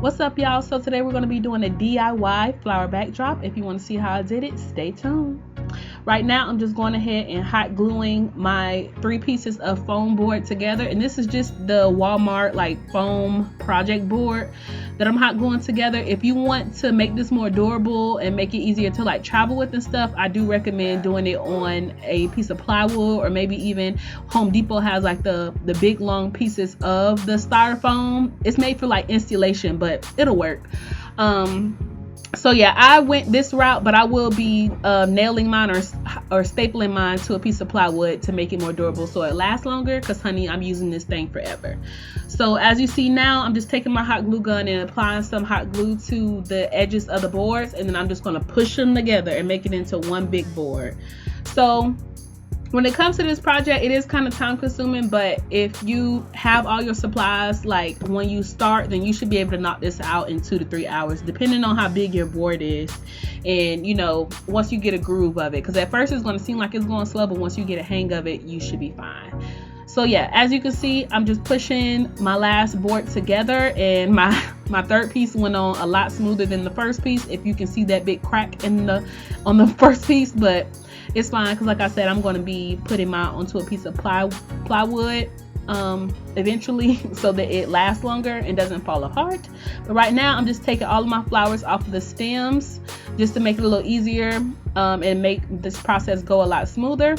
What's up, y'all? So today we're going to be doing a DIY flower backdrop. If you want to see how I did it, stay tuned. Right now I'm just going ahead and hot gluing my 3 pieces of foam board together, and this is just the Walmart like foam project board that I'm hot gluing together. If you want to make this more durable and make it easier to like travel with and stuff, I do recommend doing it on a piece of plywood, or maybe even Home Depot has like the big long pieces of the styrofoam. It's made for like installation, but it'll work. So yeah, I went this route, but I will be nailing mine or stapling mine to a piece of plywood to make it more durable so it lasts longer, because honey, I'm using this thing forever. So as you see now, I'm just taking my hot glue gun and applying some hot glue to the edges of the boards, and then I'm just going to push them together and make it into one big board. So when it comes to this project, it is kind of time consuming, but if you have all your supplies like when you start, then you should be able to knock this out in 2 to 3 hours, depending on how big your board is. And you know, once you get a groove of it, because at first it's going to seem like it's going slow, but once you get a hang of it, you should be fine. So yeah, as you can see, I'm just pushing my last board together, and my third piece went on a lot smoother than the first piece. If you can see that big crack on the first piece, but it's fine, because like I said, I'm going to be putting mine onto a piece of plywood eventually, so that it lasts longer and doesn't fall apart. But right now I'm just taking all of my flowers off of the stems just to make it a little easier and make this process go a lot smoother.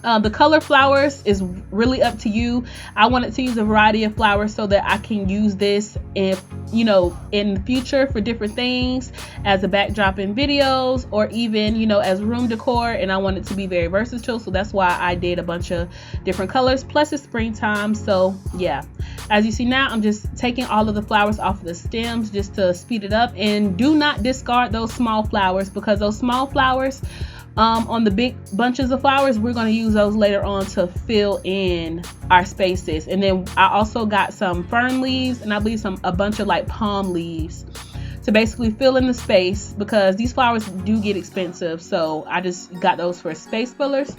The color flowers is really up to you. I wanted to use a variety of flowers so that I can use this if, you know, in the future for different things, as a backdrop in videos, or even, you know, as room decor. And I want it to be very versatile, so that's why I did a bunch of different colors. Plus it's springtime, so yeah. As you see now, I'm just taking all of the flowers off of the stems just to speed it up. And do not discard those small flowers, because those small flowers on the big bunches of flowers, we're going to use those later on to fill in our spaces. And then I also got some fern leaves, and I believe a bunch of like palm leaves to basically fill in the space, because these flowers do get expensive. So I just got those for space fillers.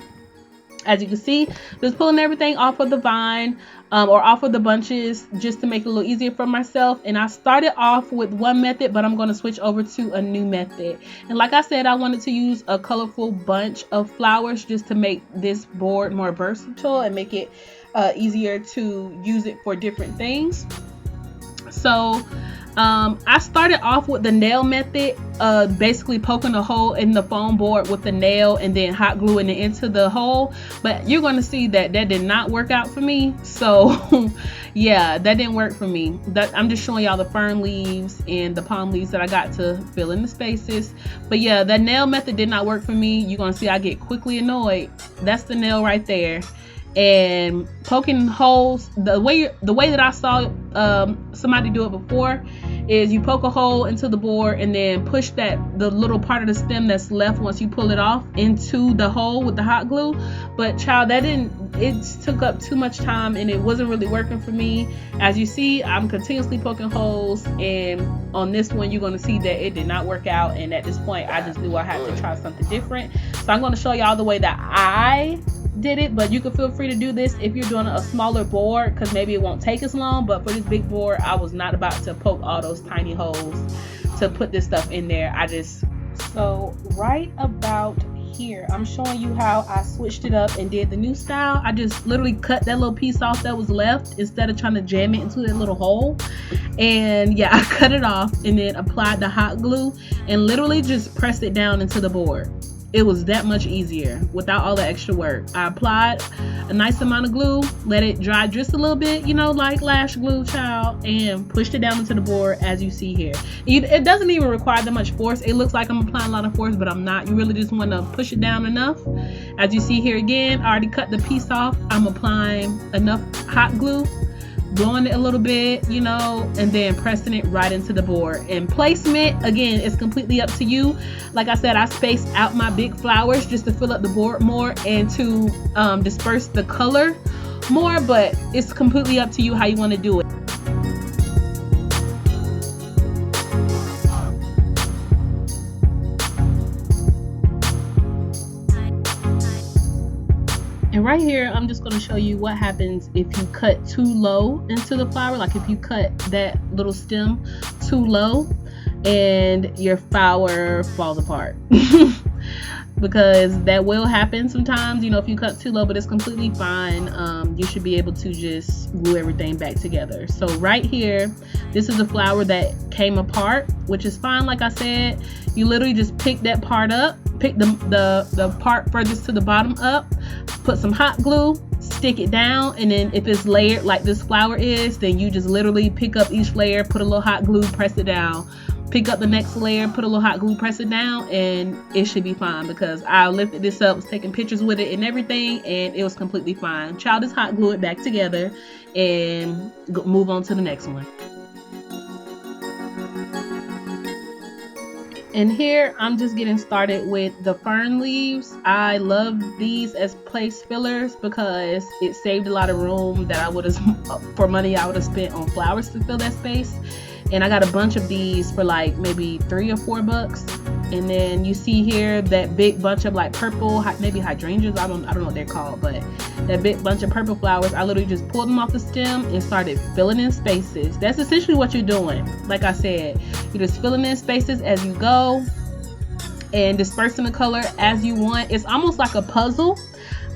As you can see, just pulling everything off of the vine or off of the bunches just to make it a little easier for myself. And I started off with one method, but I'm going to switch over to a new method. And like I said, I wanted to use a colorful bunch of flowers just to make this board more versatile and make it easier to use it for different things. So I started off with the nail method, basically poking a hole in the foam board with the nail and then hot gluing it into the hole. But you're going to see that did not work out for me. So yeah, that didn't work for me. I'm just showing y'all the fern leaves and the palm leaves that I got to fill in the spaces. But yeah, that nail method did not work for me. You're going to see I get quickly annoyed. That's the nail right there. And poking holes, the way that I saw somebody do it before is you poke a hole into the board and then push the little part of the stem that's left once you pull it off into the hole with the hot glue. But child, it took up too much time and it wasn't really working for me. As you see, I'm continuously poking holes, and on this one you're going to see that it did not work out. And at this point I just knew I had to try something different. So I'm going to show y'all the way that I did it, but you can feel free to do this if you're doing a smaller board, because maybe it won't take as long. But for this big board, I was not about to poke all those tiny holes to put this stuff in there. So right about here, I'm showing you how I switched it up and did the new style. I just literally cut that little piece off that was left instead of trying to jam it into that little hole. And yeah, I cut it off and then applied the hot glue and literally just pressed it down into the board. It was that much easier without all the extra work. I applied a nice amount of glue, let it dry just a little bit, you know, like lash glue, child, and pushed it down into the board as you see here. It doesn't even require that much force. It looks like I'm applying a lot of force, but I'm not. You really just want to push it down enough. As you see here again, I already cut the piece off. I'm applying enough hot glue, blowing it a little bit, you know, and then pressing it right into the board. And placement, again, is completely up to you. Like I said, I spaced out my big flowers just to fill up the board more and to disperse the color more, but it's completely up to you how you want to do it. And And right here, I'm just going to show you what happens if you cut too low into the flower. Like if you cut that little stem too low and your flower falls apart. Because that will happen sometimes, you know, if you cut too low, but it's completely fine. You should be able to just glue everything back together. So right here, this is a flower that came apart, which is fine. Like I said, you literally just pick that part up, pick the part furthest to the bottom up, put some hot glue, stick it down, and then if it's layered like this flower is, then you just literally pick up each layer, put a little hot glue, press it down, pick up the next layer, put a little hot glue, press it down, and it should be fine. Because I lifted this up, was taking pictures with it and everything, and it was completely fine. Child, just hot glue it back together and move on to the next one. And here I'm just getting started with the fern leaves. I love these as place fillers because it saved a lot of room that I would have, for money I would have spent on flowers to fill that space. And I got a bunch of these for like maybe $3 or $4. And then you see here that big bunch of like purple, maybe hydrangeas, I don't know what they're called, but that big bunch of purple flowers, I literally just pulled them off the stem and started filling in spaces. That's essentially what you're doing. Like I said, you're just filling in spaces as you go and dispersing the color as you want. It's almost like a puzzle.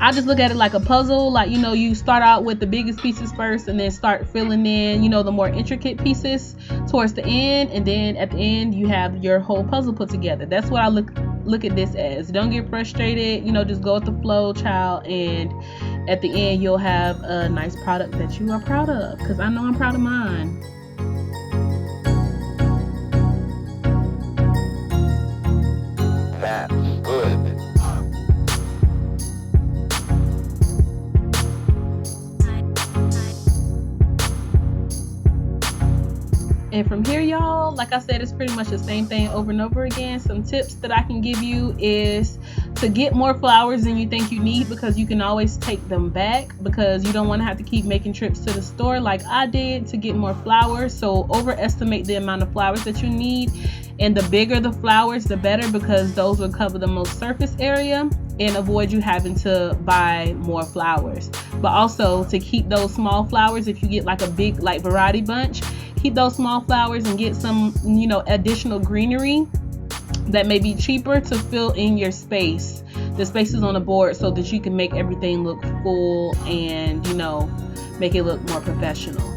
I just look at it like a puzzle. Like, you know, you start out with the biggest pieces first and then start filling in, you know, the more intricate pieces towards the end. And then at the end, you have your whole puzzle put together. That's what I look at this as. Don't get frustrated. You know, just go with the flow, child. And at the end, you'll have a nice product that you are proud of. Because I know I'm proud of mine. That's good. And from here, y'all, like I said, it's pretty much the same thing over and over again. Some tips that I can give you is to get more flowers than you think you need, because you can always take them back, because you don't want to have to keep making trips to the store like I did to get more flowers. So overestimate the amount of flowers that you need, and the bigger the flowers, the better, because those will cover the most surface area and avoid you having to buy more flowers. But also to keep those small flowers, if you get like a big like variety bunch, keep those small flowers and get some, you know, additional greenery that may be cheaper to fill in your space, the spaces on the board, so that you can make everything look full and, you know, make it look more professional.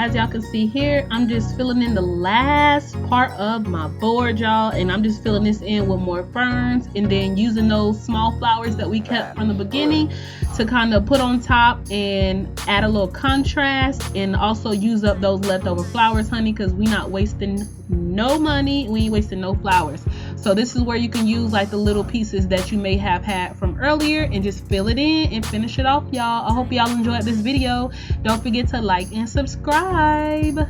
as y'all can see here, I'm just filling in the last part of my board, y'all, and I'm just filling this in with more ferns, and then using those small flowers that we kept from the beginning to kind of put on top and add a little contrast, and also use up those leftover flowers, honey, because we not wasting no money, we ain't wasting no flowers. So this is where you can use like the little pieces that you may have had from earlier and just fill it in and finish it off, y'all. I hope y'all enjoyed this video. Don't forget to like and subscribe.